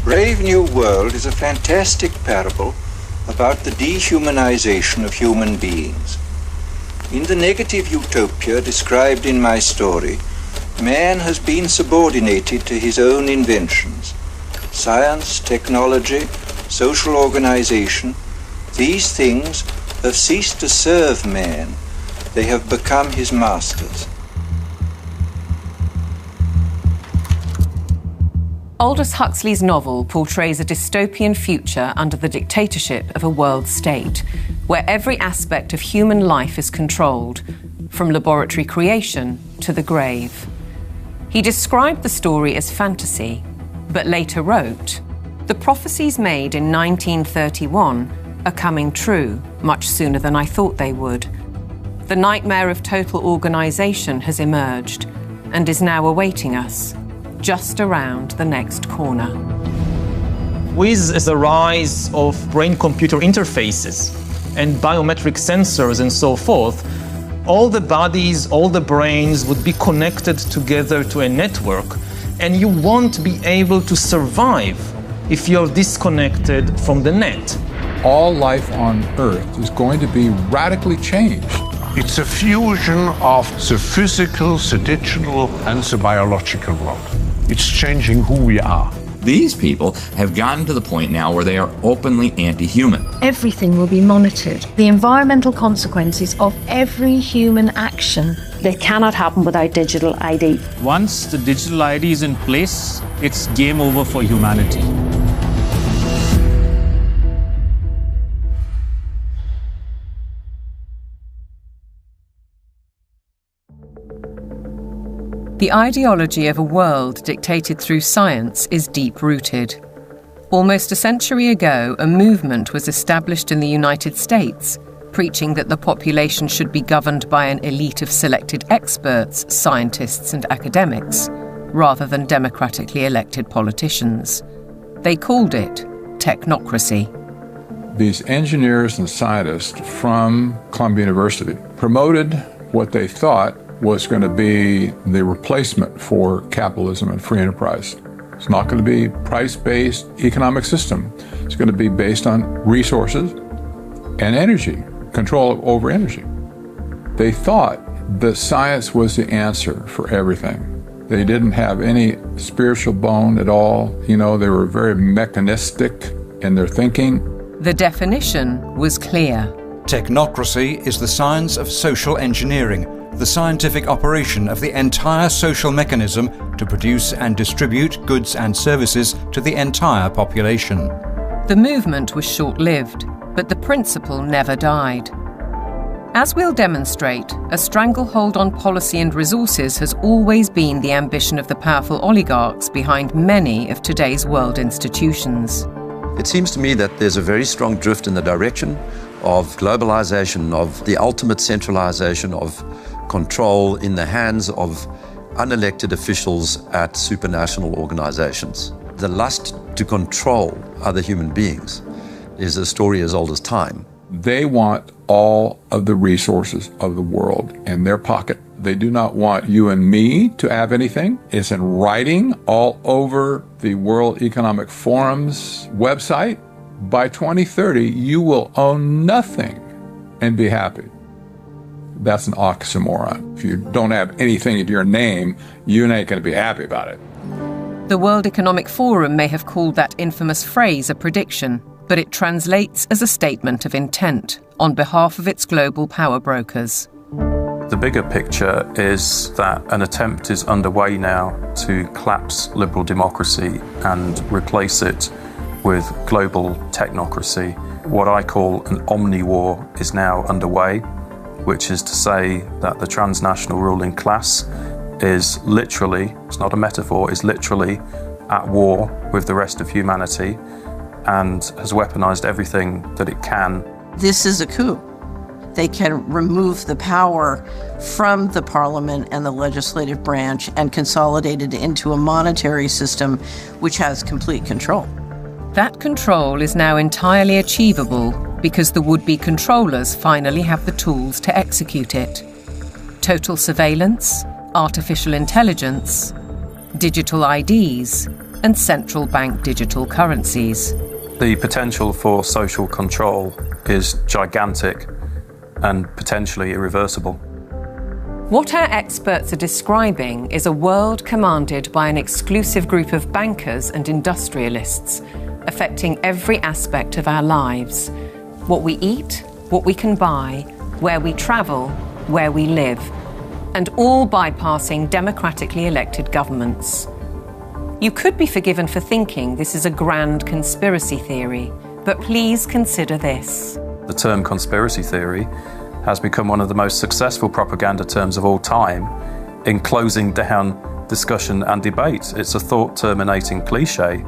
Brave New World is a fantastic parable about the dehumanization of human beings. In the negative utopia described in my story, man has been subordinated to his own inventions. Science, technology, social organization, these things have ceased to serve man. They have become his masters. Aldous Huxley's novel portrays a dystopian future under the dictatorship of a world state, where every aspect of human life is controlled, from laboratory creation to the grave. He described the story as fantasy, but later wrote, "The prophecies made in 1931 are coming true much sooner than I thought they would. The nightmare of total organisation has emerged and is now awaiting us, just around the next corner." With the rise of brain-computer interfaces and biometric sensors and so forth, all the bodies, all the brains would be connected together to a network, and you won't be able to survive if you're disconnected from the net. All life on Earth is going to be radically changed. It's a fusion of the physical, the digital, and the biological world. It's changing who we are. These people have gotten to the point now where they are openly anti-human. Everything will be monitored. The environmental consequences of every human action. They cannot happen without digital ID. Once the digital ID is in place, it's game over for humanity. The ideology of a world dictated through science is deep-rooted. Almost a century ago, a movement was established in the United States, preaching that the population should be governed by an elite of selected experts, scientists and academics, rather than democratically elected politicians. They called it technocracy. These engineers and scientists from Columbia University promoted what they thought was going to be the replacement for capitalism and free enterprise. It's not going to be price-based economic system. It's going to be based on resources and energy, control over energy. They thought that science was the answer for everything. They didn't have any spiritual bone at all. You know, they were very mechanistic in their thinking. The definition was clear. Technocracy is the science of social engineering, the scientific operation of the entire social mechanism to produce and distribute goods and services to the entire population. The movement was short-lived, but the principle never died. As we'll demonstrate, a stranglehold on policy and resources has always been the ambition of the powerful oligarchs behind many of today's world institutions. It seems to me that there's a very strong drift in the direction of globalization, of the ultimate centralization of control in the hands of unelected officials at supranational organizations. The lust to control other human beings is a story as old as time. They want all of the resources of the world in their pocket. They do not want you and me to have anything. It's in writing all over the World Economic Forum's website. By 2030, you will own nothing and be happy. That's an oxymoron. If you don't have anything in your name, you ain't going to be happy about it. The World Economic Forum may have called that infamous phrase a prediction, but it translates as a statement of intent on behalf of its global power brokers. The bigger picture is that an attempt is underway now to collapse liberal democracy and replace it with global technocracy. What I call an omni-war is now underway, which is to say that the transnational ruling class is literally, it's not a metaphor, is literally at war with the rest of humanity and has weaponized everything that it can. This is a coup. They can remove the power from the parliament and the legislative branch and consolidate it into a monetary system which has complete control. That control is now entirely achievable because the would-be controllers finally have the tools to execute it. Total surveillance, artificial intelligence, digital IDs, and central bank digital currencies. The potential for social control is gigantic and potentially irreversible. What our experts are describing is a world commanded by an exclusive group of bankers and industrialists, affecting every aspect of our lives. What we eat, what we can buy, where we travel, where we live, and all bypassing democratically elected governments. You could be forgiven for thinking this is a grand conspiracy theory, but please consider this. The term conspiracy theory has become one of the most successful propaganda terms of all time in closing down discussion and debate. It's a thought-terminating cliche,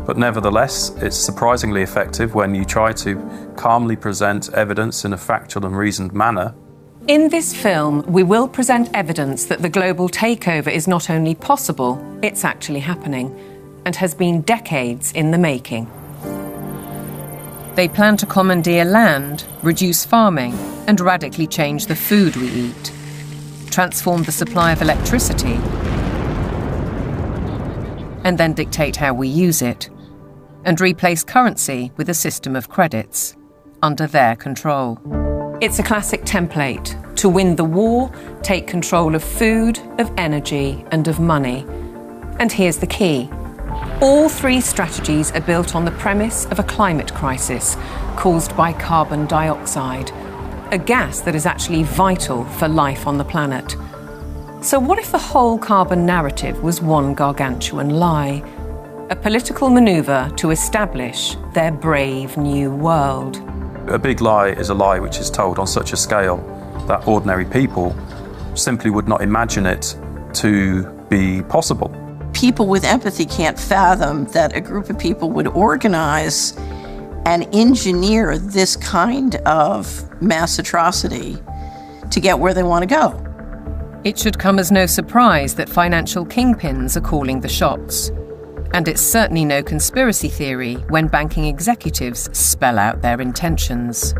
but nevertheless, it's surprisingly effective when you try to calmly present evidence in a factual and reasoned manner. In this film, we will present evidence that the global takeover is not only possible, it's actually happening, and has been decades in the making. They plan to commandeer land, reduce farming, and radically change the food we eat, transform the supply of electricity, and then dictate how we use it, and replace currency with a system of credits under their control. It's a classic template to win the war, take control of food, of energy, and of money. And here's the key. All three strategies are built on the premise of a climate crisis caused by carbon dioxide, a gas that is actually vital for life on the planet. So what if the whole carbon narrative was one gargantuan lie? A political maneuver to establish their brave new world. A big lie is a lie which is told on such a scale that ordinary people simply would not imagine it to be possible. People with empathy can't fathom that a group of people would organize and engineer this kind of mass atrocity to get where they want to go. It should come as no surprise that financial kingpins are calling the shots. And it's certainly no conspiracy theory when banking executives spell out their intentions.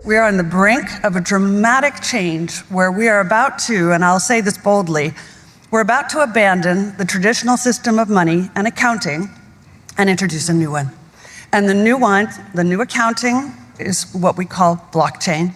We are on the brink of a dramatic change where we are about to, and I'll say this boldly, we're about to abandon the traditional system of money and accounting and introduce a new one. And the new accounting is what we call blockchain.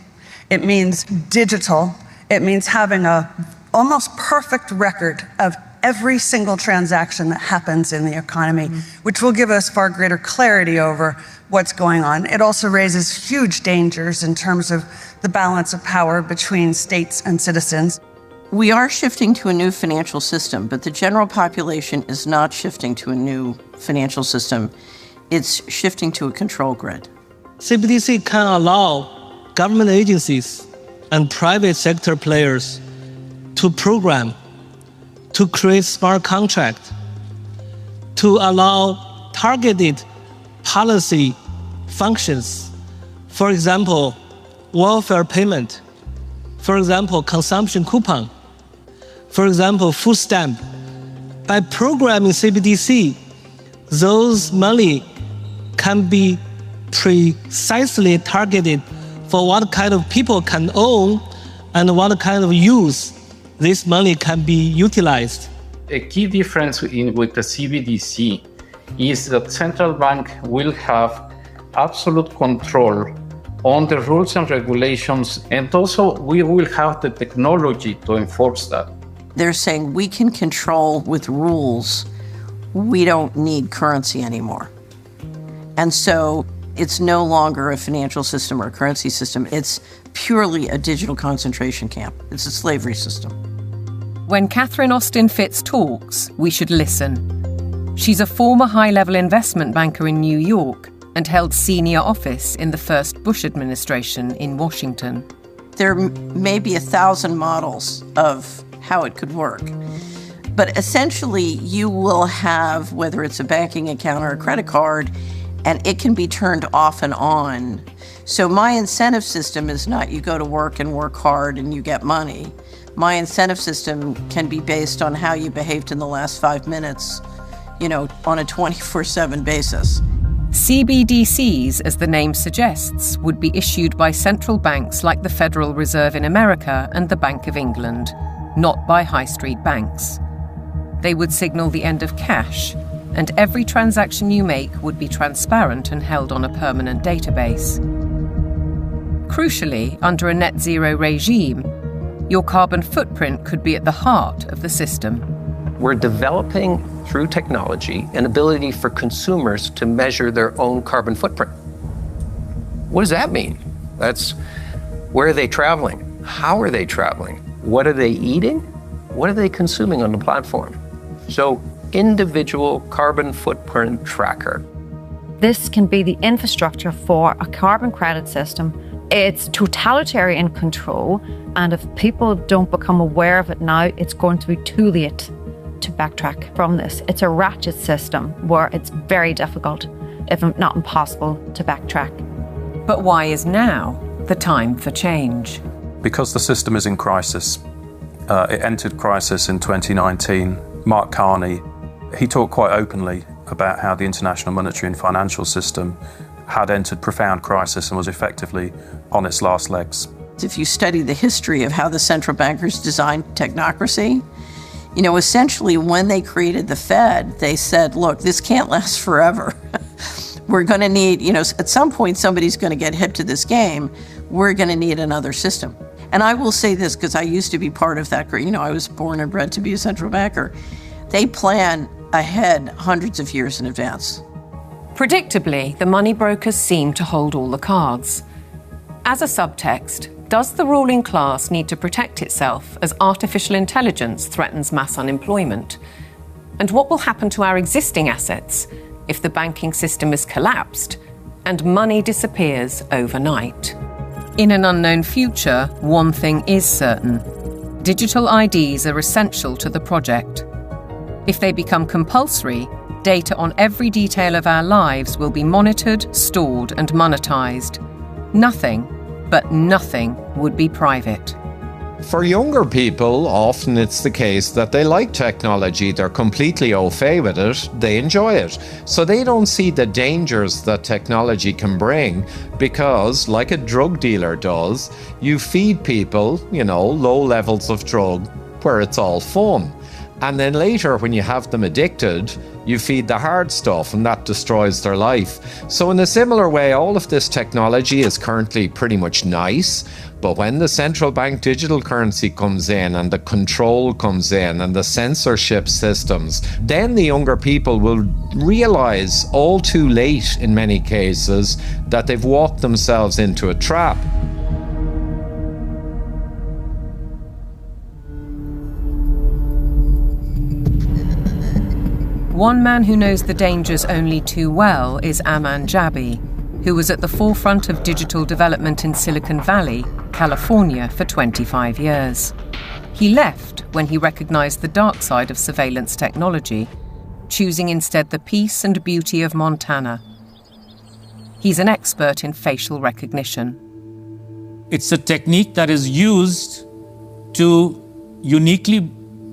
It means digital. It means having an almost perfect record of every single transaction that happens in the economy, which will give us far greater clarity over what's going on. It also raises huge dangers in terms of the balance of power between states and citizens. We are shifting to a new financial system, but the general population is not shifting to a new financial system. It's shifting to a control grid. CBDC can allow government agencies and private sector players to program, to create smart contracts, to allow targeted policy functions. For example, welfare payment. For example, consumption coupon. For example, food stamp. By programming CBDC, those money can be precisely targeted for what kind of people can own and what kind of use this money can be utilized. A key difference with the CBDC is that central bank will have absolute control on the rules and regulations, and also we will have the technology to enforce that. They're saying we can control with rules. We don't need currency anymore. And so it's no longer a financial system or a currency system. It's purely a digital concentration camp. It's a slavery system. When Catherine Austin Fitts talks, we should listen. She's a former high-level investment banker in New York and held senior office in the first Bush administration in Washington. There may be 1,000 models of how it could work. But essentially, you will have, whether it's a banking account or a credit card, and it can be turned off and on. So my incentive system is not you go to work and work hard and you get money. My incentive system can be based on how you behaved in the last 5 minutes, on a 24/7 basis. CBDCs, as the name suggests, would be issued by central banks like the Federal Reserve in America and the Bank of England, not by high street banks. They would signal the end of cash, and every transaction you make would be transparent and held on a permanent database. Crucially, under a net zero regime, your carbon footprint could be at the heart of the system. We're developing, through technology, an ability for consumers to measure their own carbon footprint. What does that mean? That's where are they traveling? How are they traveling? What are they eating? What are they consuming on the platform? So, individual carbon footprint tracker. This can be the infrastructure for a carbon credit system. It's totalitarian control, and if people don't become aware of it now, it's going to be too late to backtrack from this. It's a ratchet system where it's very difficult, if not impossible, to backtrack. But why is now the time for change? Because the system is in crisis. It entered crisis in 2019. Mark Carney, he talked quite openly about how the international monetary and financial system had entered profound crisis and was effectively on its last legs. If you study the history of how the central bankers designed technocracy, essentially when they created the Fed, they said, look, this can't last forever. We're going to need, at some point somebody's going to get hip to this game. We're going to need another system. And I will say this because I used to be part of that group. I was born and bred to be a central banker. They plan ahead hundreds of years in advance. Predictably, the money brokers seem to hold all the cards. As a subtext, does the ruling class need to protect itself as artificial intelligence threatens mass unemployment? And what will happen to our existing assets if the banking system is collapsed and money disappears overnight? In an unknown future, one thing is certain. Digital IDs are essential to the project. If they become compulsory, data on every detail of our lives will be monitored, stored, and monetized. Nothing, but nothing, would be private. For younger people, often it's the case that they like technology, they're completely au fait with it, they enjoy it. So they don't see the dangers that technology can bring because, like a drug dealer does, you feed people, low levels of drug where it's all fun. And then later, when you have them addicted, you feed the hard stuff and that destroys their life. So in a similar way, all of this technology is currently pretty much nice, but when the central bank digital currency comes in and the control comes in and the censorship systems, then the younger people will realize all too late in many cases that they've walked themselves into a trap. One man who knows the dangers only too well is Aman Jabi, who was at the forefront of digital development in Silicon Valley, California, for 25 years. He left when he recognized the dark side of surveillance technology, choosing instead the peace and beauty of Montana. He's an expert in facial recognition. It's a technique that is used to uniquely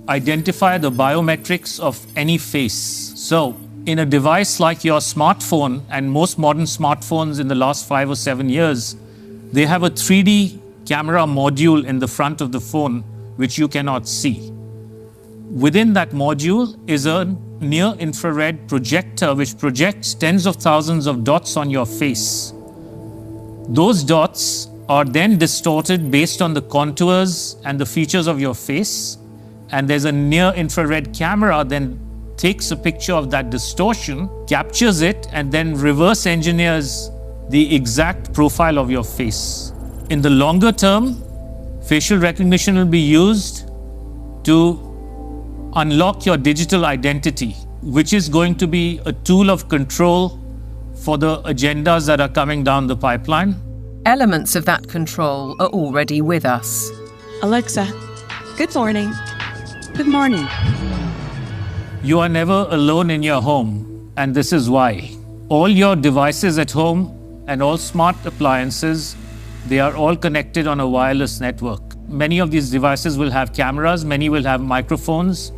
identify the biometrics of any face. So, in a device like your smartphone, and most modern smartphones in the last 5 or 7 years, they have a 3D camera module in the front of the phone, which you cannot see. Within that module is a near-infrared projector, which projects tens of thousands of dots on your face. Those dots are then distorted based on the contours and the features of your face. And there's a near-infrared camera then takes a picture of that distortion, captures it, and then reverse engineers the exact profile of your face. In the longer term, facial recognition will be used to unlock your digital identity, which is going to be a tool of control for the agendas that are coming down the pipeline. Elements of that control are already with us. Alexa, good morning. Good morning. You are never alone in your home, and this is why. All your devices at home and all smart appliances, they are all connected on a wireless network. Many of these devices will have cameras, many will have microphones,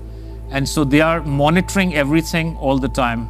and so they are monitoring everything all the time.